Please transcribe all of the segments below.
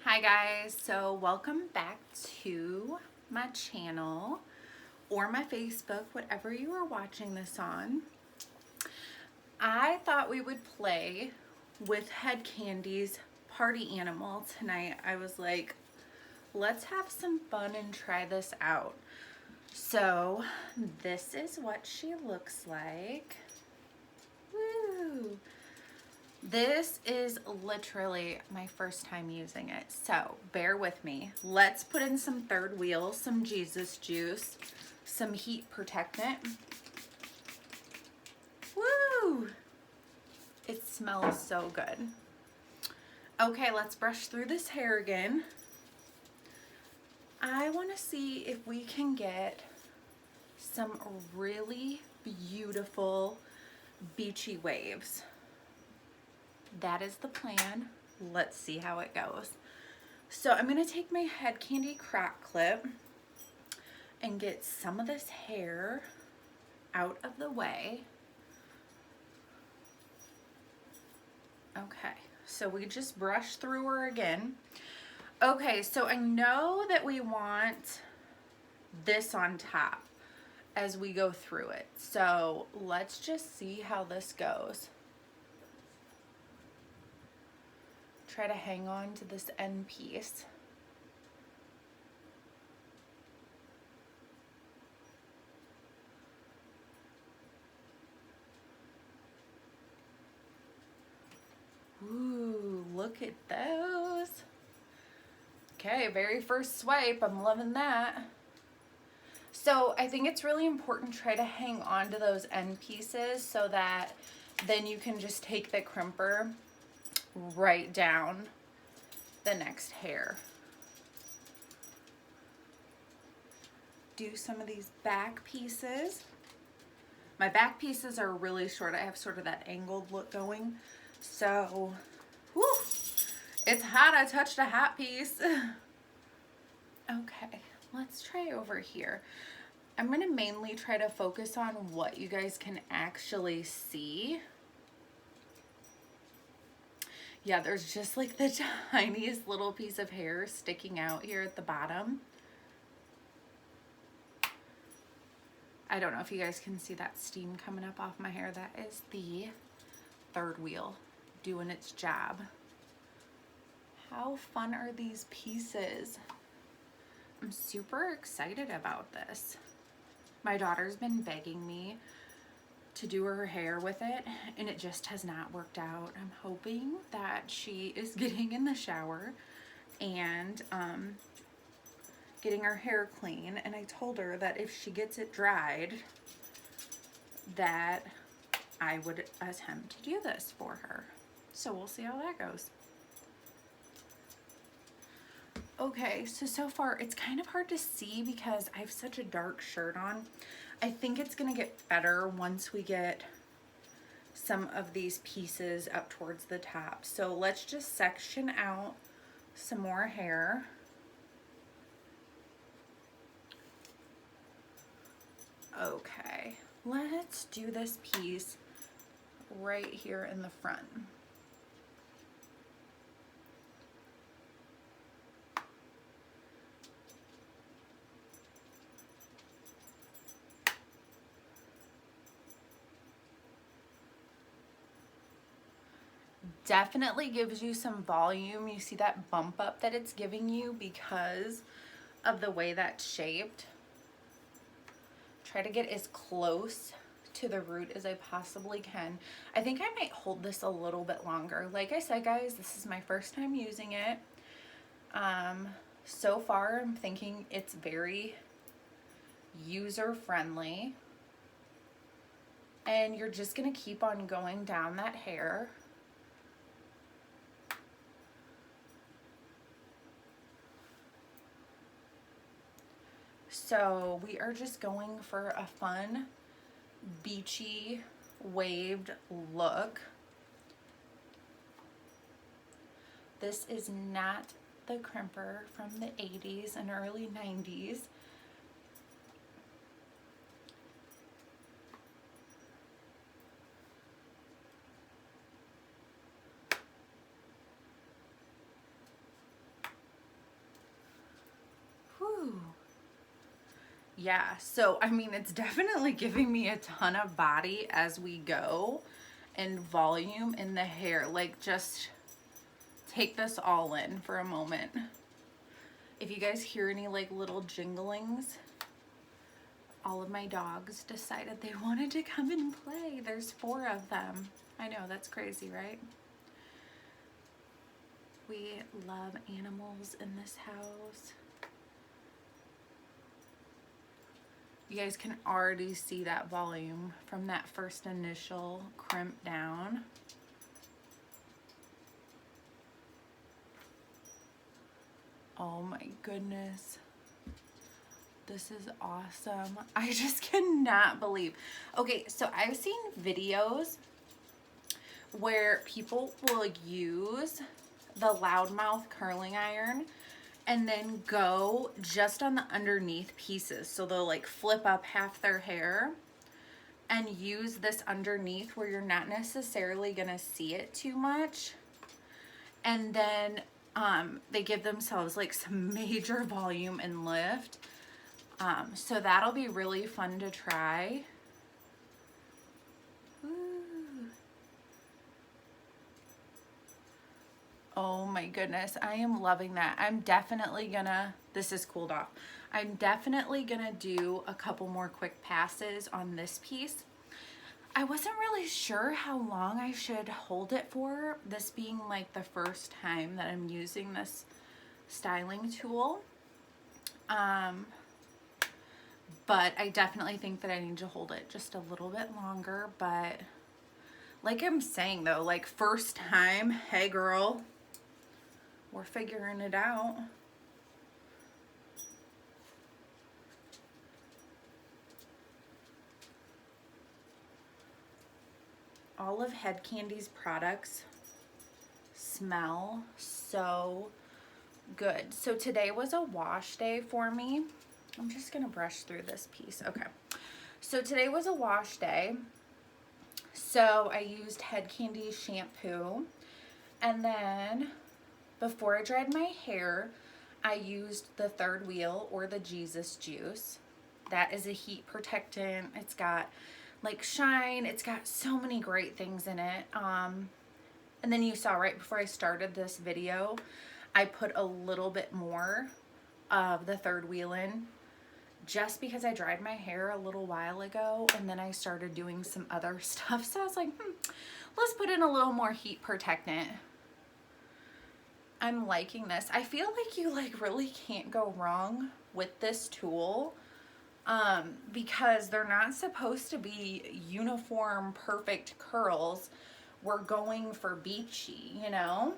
Hi guys, so welcome back to my channel or my Facebook, whatever you are watching this on. I thought we would play with Head Candy's party animal tonight. I was like, let's have some fun and try this out. So this is what she looks like. Woo! This is literally my first time using it, so bear with me. Let's put in some third wheel, some Jesus juice, some heat protectant. Woo! It smells so good. Okay, let's brush through this hair again. I want to see if we can get some really beautiful beachy waves. That is the plan. Let's see how it goes. So I'm going to take my Head Candy crack clip and get some of this hair out of the way. Okay, so we just brush through her again. Okay, so I know that we want this on top as we go through it. So let's just see how this goes. Try to hang on to this end piece. Ooh, look at those. Okay, very first swipe, I'm loving that. So I think it's really important to try to hang on to those end pieces so that then you can just take the crimper right down the next hair. Do some of these back pieces. My back pieces are really short. I have sort of that angled look going. So, whew, it's hot. I touched a hot piece. Okay, let's try over here. I'm going to mainly try to focus on what you guys can actually see. Yeah, there's just like the tiniest little piece of hair sticking out here at the bottom. I don't know if you guys can see that steam coming up off my hair. That is the third wheel doing its job. How fun are these pieces? I'm super excited about this. My daughter's been begging me to do her hair with it, and it just has not worked out. I'm hoping that she is getting in the shower and getting her hair clean, and I told her that if she gets it dried that I would attempt to do this for her. So we'll see how that goes. Okay, so far it's kind of hard to see because I have such a dark shirt on. I think it's gonna get better once we get some of these pieces up towards the top. So let's just section out some more hair. Okay, let's do this piece right here in the front. Definitely gives you some volume. You see that bump up that it's giving you because of the way that's shaped. Try to get as close to the root as I possibly can. I think I might hold this a little bit longer. Like I said, guys, this is my first time using it. So far, I'm thinking it's very user-friendly. And you're just gonna keep on going down that hair. So we are just going for a fun, beachy, waved look. This is not the crimper from the 80s and early 90s. Ooh. Yeah, so I mean, it's definitely giving me a ton of body as we go and volume in the hair. Like, just take this all in for a moment. If you guys hear any like little jinglings, all of my dogs decided they wanted to come and play. There's 4 of them. I know, that's crazy, right? We love animals in this house. You guys can already see that volume from that first initial crimp down. Oh my goodness. This is awesome. I just cannot believe. Okay, so I've seen videos where people will use the loudmouth curling iron and then go just on the underneath pieces. So they'll like flip up half their hair and use this underneath where you're not necessarily gonna see it too much. And then they give themselves like some major volume and lift. So that'll be really fun to try. Oh my goodness, I am loving that. I'm definitely gonna, this is cooled off. I'm definitely gonna do a couple more quick passes on this piece. I wasn't really sure how long I should hold it for, this being like the first time that I'm using this styling tool. But I definitely think that I need to hold it just a little bit longer. But like I'm saying though, like first time, hey girl, we're figuring it out. All of Head Kandy's products smell so good. So today was a wash day for me. I'm just gonna brush through this piece. Okay, so today was a wash day. So I used Head Kandy shampoo, and then before I dried my hair, I used the Third Wheel or the Jesus Juice. That is a heat protectant. It's got like shine. It's got so many great things in it. And then you saw right before I started this video, I put a little bit more of the Third Wheel in just because I dried my hair a little while ago, and then I started doing some other stuff. So I was like, let's put in a little more heat protectant. I'm liking this. I feel like you like really can't go wrong with this tool, because they're not supposed to be uniform, perfect curls. We're going for beachy, you know?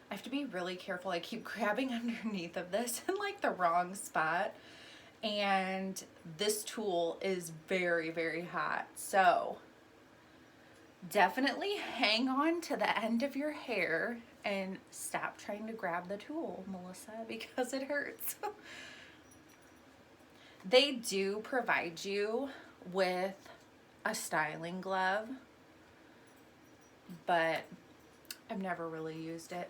I have to be really careful. I keep grabbing underneath of this in like the wrong spot. And this tool is very, very hot. So definitely hang on to the end of your hair and stop trying to grab the tool, Melissa, because it hurts. They do provide you with a styling glove, but I've never really used it.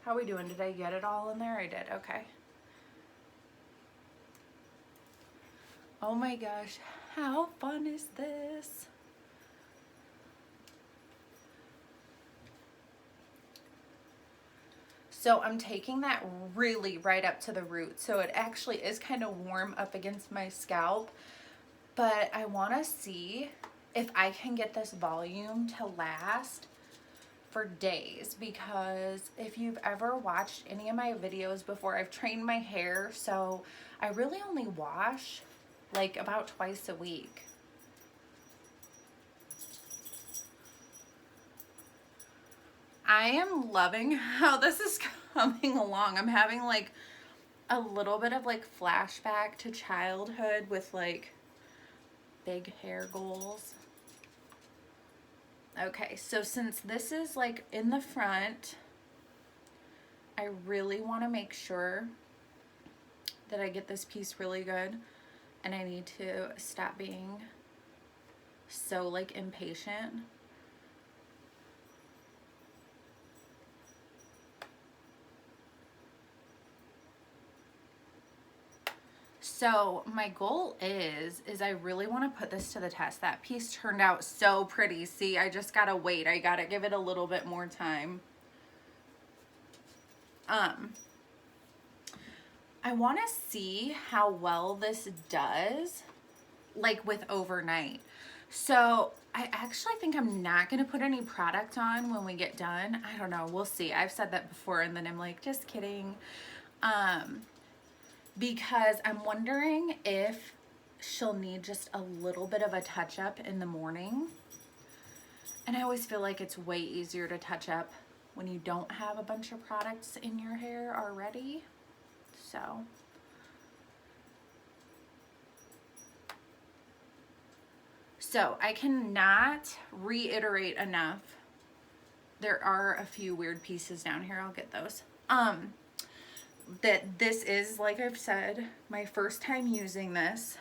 How are we doing? Did I get it all in there? I did. Okay. Oh my gosh, how fun is this? So I'm taking that really right up to the root. So it actually is kind of warm up against my scalp, but I want to see if I can get this volume to last for days, because if you've ever watched any of my videos before, I've trained my hair, so I really only wash like about twice a week. I am loving how this is coming along. I'm having like a little bit of like flashback to childhood with like big hair goals. Okay, so since this is like in the front, I really want to make sure that I get this piece really good, and I need to stop being so like impatient. So my goal is I really want to put this to the test. That piece turned out so pretty. See, I just gotta wait. I gotta give it a little bit more time. I want to see how well this does, like with overnight. So I actually think I'm not going to put any product on when we get done. I don't know. We'll see. I've said that before and then I'm like, just kidding. Because I'm wondering if she'll need just a little bit of a touch up in the morning. And I always feel like it's way easier to touch up when you don't have a bunch of products in your hair already. So I cannot reiterate enough. There are a few weird pieces down here. I'll get those. That this is, like I've said, my first time using this.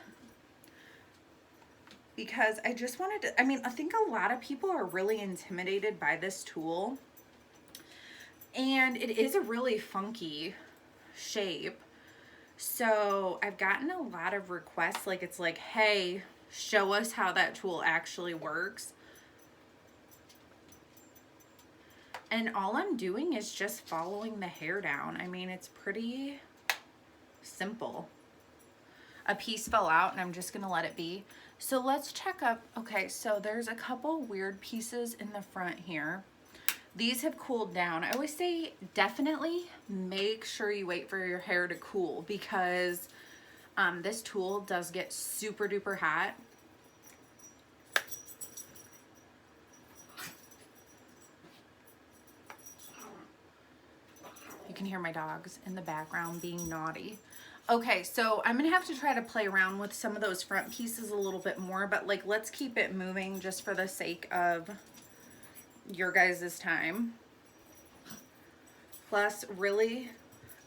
Because I just wanted to, I mean, I think a lot of people are really intimidated by this tool. And it is a really funky shape. So I've gotten a lot of requests, like it's like, hey, show us how that tool actually works. And all I'm doing is just following the hair down. I mean, it's pretty simple. A piece fell out and I'm just gonna let it be. So let's check up. Okay, so there's a couple weird pieces in the front here. These have cooled down. I always say definitely make sure you wait for your hair to cool, because this tool does get super duper hot. You can hear my dogs in the background being naughty. Okay, so I'm gonna have to try to play around with some of those front pieces a little bit more, but like, let's keep it moving just for the sake of your guys' time. Plus, really,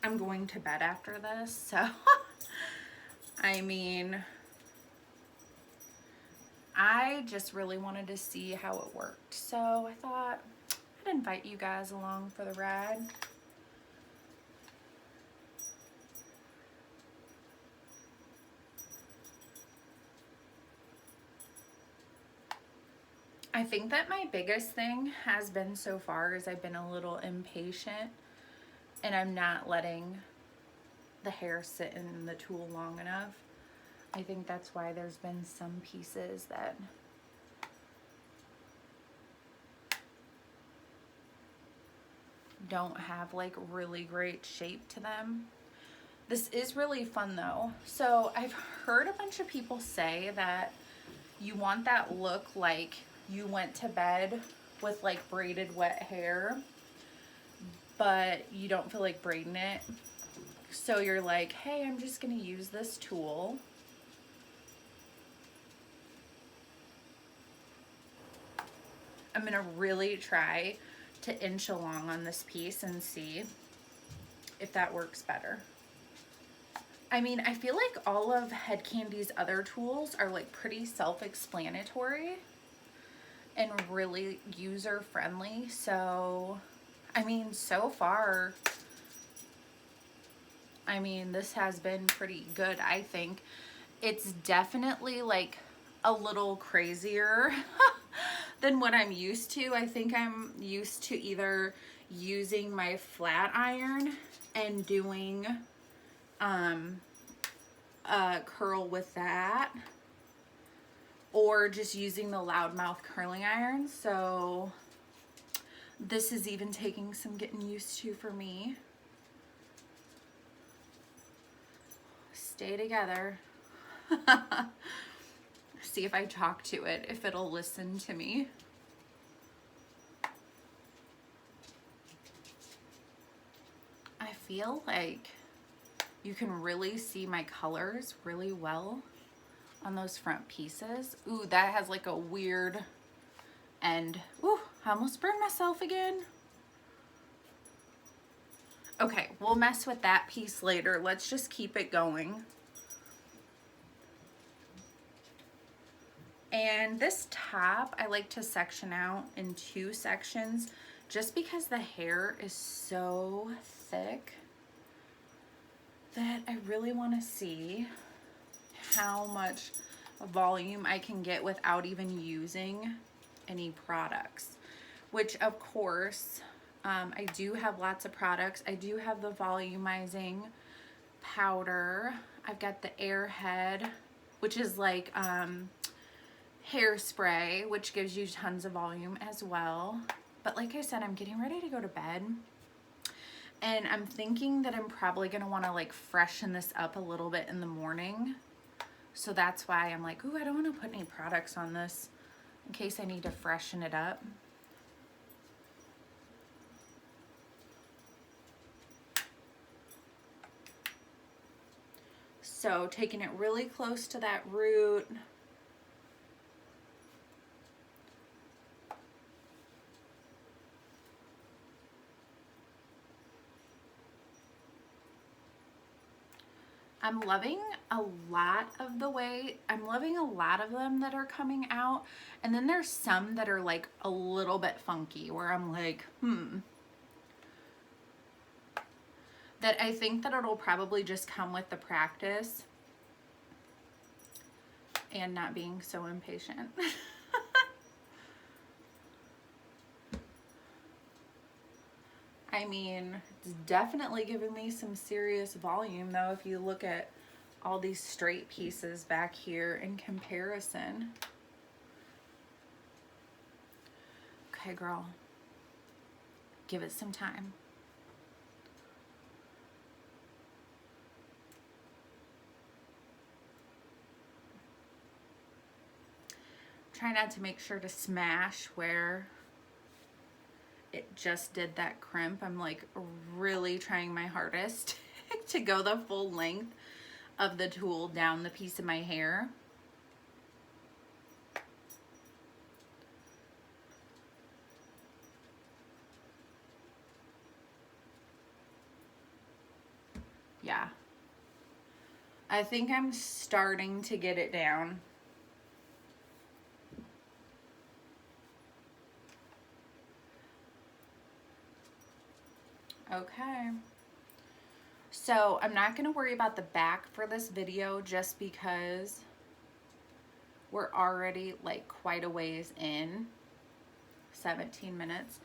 I'm going to bed after this, so I mean, I just really wanted to see how it worked, so I thought I'd invite you guys along for the ride. I think that my biggest thing has been so far is I've been a little impatient and I'm not letting the hair sit in the tool long enough. I think that's why there's been some pieces that don't have like really great shape to them. This is really fun though. So I've heard a bunch of people say that you want that look like you went to bed with like braided wet hair, but you don't feel like braiding it. So you're like, hey, I'm just gonna use this tool. I'm gonna really try to inch along on this piece and see if that works better. I mean, I feel like all of Head Kandy's other tools are like pretty self-explanatory and really user-friendly. So, I mean, so far, I mean, this has been pretty good, I think. It's definitely like a little crazier than what I'm used to. I think I'm used to either using my flat iron and doing a curl with that, or just using the loudmouth curling iron. So this is even taking some getting used to for me. Stay together. See if I talk to it, if it'll listen to me. I feel like you can really see my colors really well on those front pieces. Ooh, that has like a weird end. Ooh, I almost burned myself again. Okay, we'll mess with that piece later. Let's just keep it going. And this top, I like to section out in 2 sections just because the hair is so thick that I really want to see how much volume I can get without even using any products, which of course, I do have lots of products. I do have the volumizing powder. I've got the Airhead, which is like hairspray, which gives you tons of volume as well. But like I said, I'm getting ready to go to bed, and I'm thinking that I'm probably gonna wanna like freshen this up a little bit in the morning. So that's why I'm like, ooh, I don't wanna put any products on this in case I need to freshen it up. So taking it really close to that root. I'm loving a lot of the way, I'm loving a lot of them that are coming out. And then there's some that are like a little bit funky where I'm like, that I think that it'll probably just come with the practice and not being so impatient. I mean, it's definitely giving me some serious volume though if you look at all these straight pieces back here in comparison. Okay, girl, give it some time. Try not to make sure to smash where it just did that crimp. I'm like really trying my hardest to go the full length of the tool down the piece of my hair. Yeah. I think I'm starting to get it down. Okay. So I'm not going to worry about the back for this video just because we're already like quite a ways in, 17 minutes.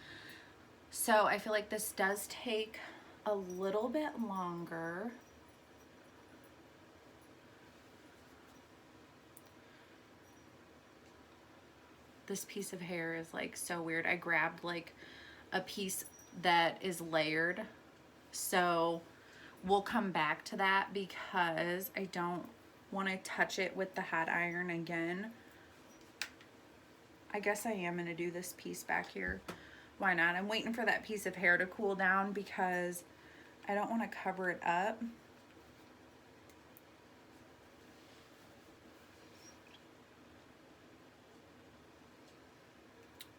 So I feel like this does take a little bit longer. This piece of hair is like so weird. I grabbed like a piece that is layered. So we'll come back to that because I don't want to touch it with the hot iron again. I guess I am going to do this piece back here. Why not? I'm waiting for that piece of hair to cool down because I don't want to cover it up.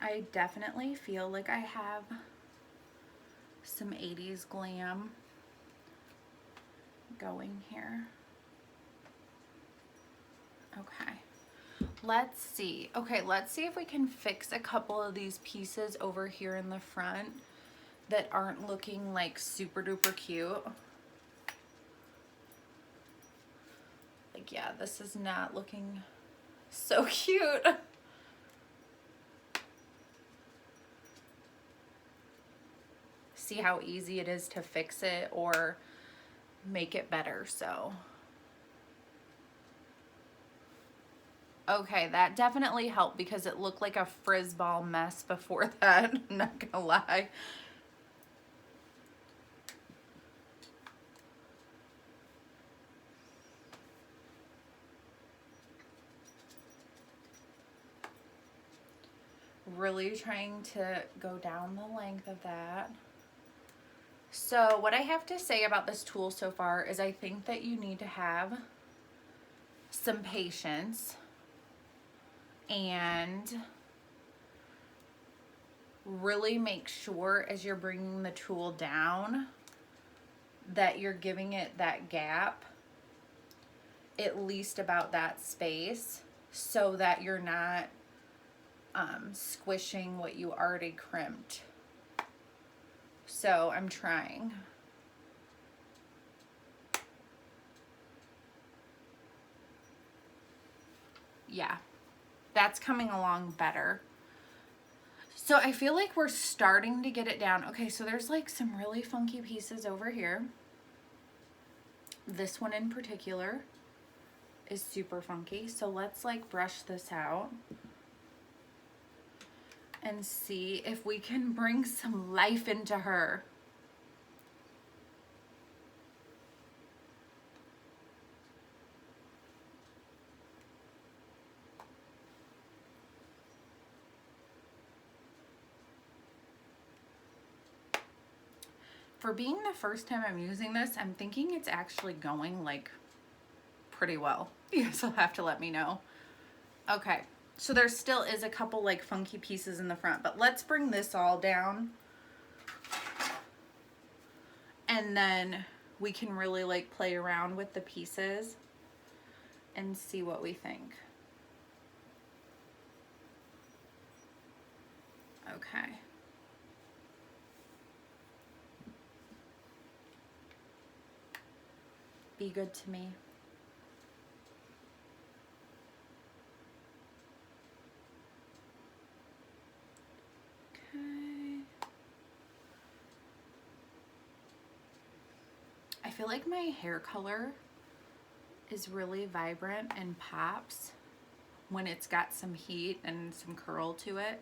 I definitely feel like I have some 80s glam going here. Okay, let's see. Okay, let's see if we can fix a couple of these pieces over here in the front that aren't looking like super duper cute. Like, yeah, this is not looking so cute. See how easy it is to fix it or make it better. So okay, that definitely helped because it looked like a frizz-ball mess before that. I'm not gonna lie. Really trying to go down the length of that. So what I have to say about this tool so far is I think that you need to have some patience and really make sure as you're bringing the tool down that you're giving it that gap, at least about that space, so that you're not squishing what you already crimped. So I'm trying. Yeah, that's coming along better. So I feel like we're starting to get it down. Okay, so there's like some really funky pieces over here. This one in particular is super funky. So let's like brush this out and see if we can bring some life into her. For being the first time I'm using this, I'm thinking it's actually going like pretty well. You guys will have to let me know. Okay, so there still is a couple like funky pieces in the front, but let's bring this all down. And then we can really like play around with the pieces and see what we think. Okay. Be good to me. Okay. I feel like my hair color is really vibrant and pops when it's got some heat and some curl to it.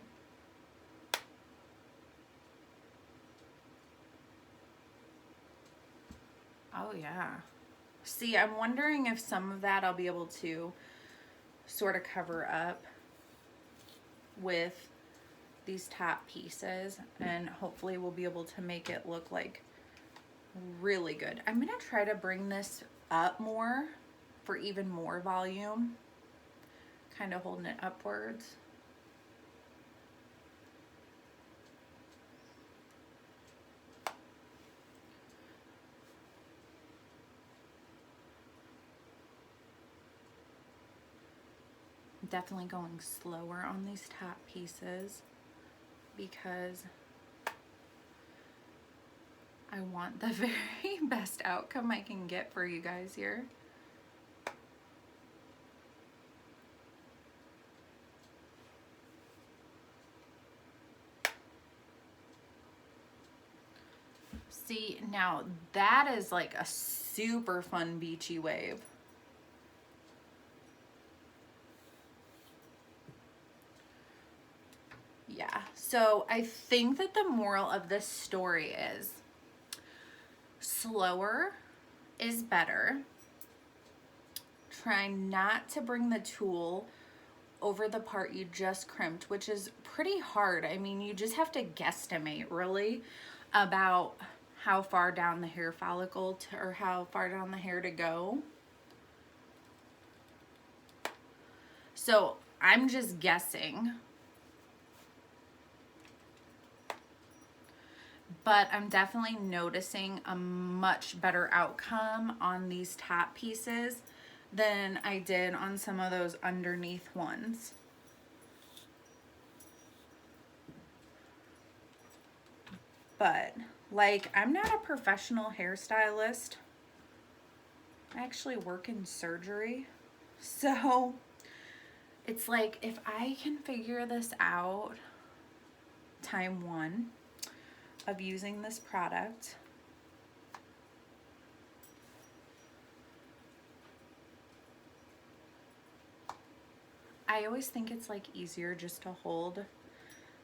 Oh yeah. See, I'm wondering if some of that I'll be able to sort of cover up with these top pieces, and hopefully we'll be able to make it look like really good. I'm gonna try to bring this up more for even more volume, kind of holding it upwards. Definitely going slower on these top pieces because I want the very best outcome I can get for you guys here. See, now that is like a super fun beachy wave. Yeah, so I think that the moral of this story is slower is better. Try not to bring the tool over the part you just crimped, which is pretty hard. I mean, you just have to guesstimate really about how far down the hair follicle or how far down the hair to go. So I'm just guessing. But I'm definitely noticing a much better outcome on these top pieces than I did on some of those underneath ones. But like, I'm not a professional hairstylist. I actually work in surgery. So it's like, if I can figure this out, time one of using this product, I always think it's like easier just to hold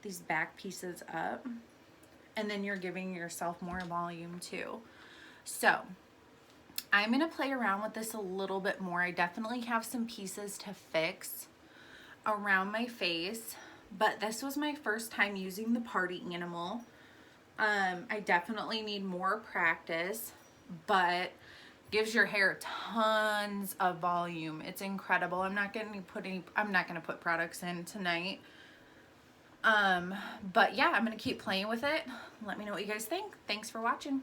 these back pieces up, and then you're giving yourself more volume too. So I'm gonna play around with this a little bit more. I definitely have some pieces to fix around my face, but this was my first time using the party animal. I definitely need more practice, but gives your hair tons of volume. It's incredible. I'm not gonna put products in tonight. But yeah, I'm gonna keep playing with it. Let me know what you guys think. Thanks for watching.